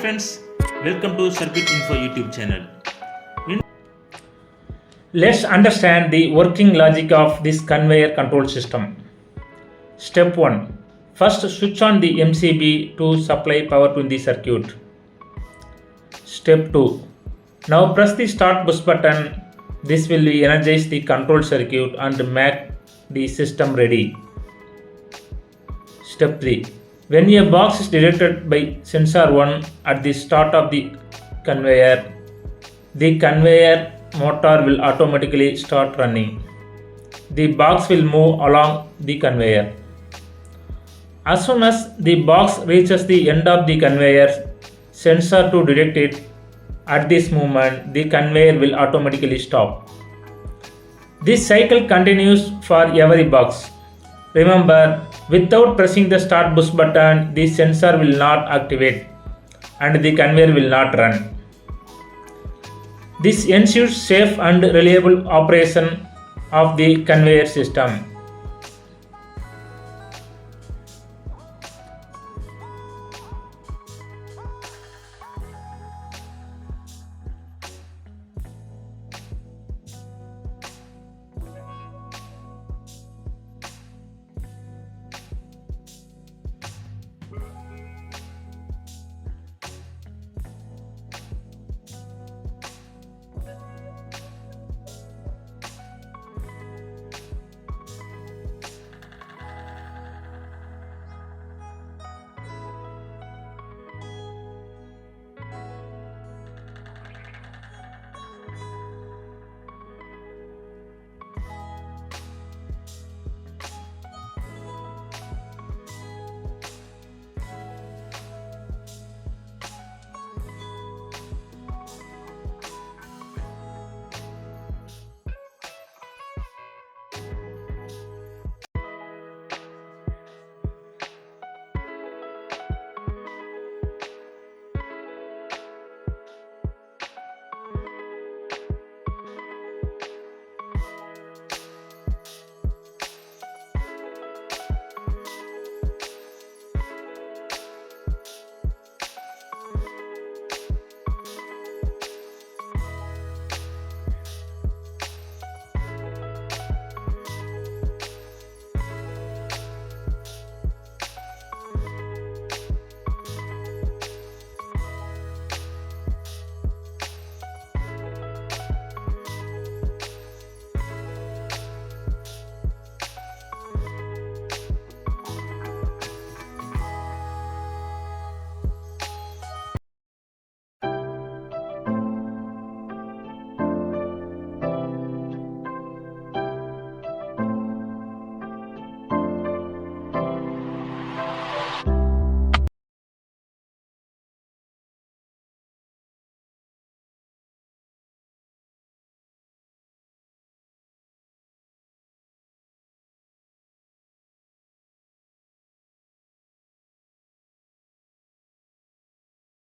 friends, welcome to Circuit Info YouTube channel. Let's understand the working logic of this conveyor control system. Step 1. First switch on the MCB to supply power to the circuit. Step 2. Now press the start push button. This will energize the control circuit and make the system ready. Step 3. When a box is detected by sensor 1 at the start of the conveyor motor will automatically start running. The box will move along the conveyor. As soon as the box reaches the end of the conveyor, sensor to detect it, at this moment the conveyor will automatically stop. This cycle continues for every box. Remember, without pressing the start push button, the sensor will not activate and the conveyor will not run. This ensures safe and reliable operation of the conveyor system.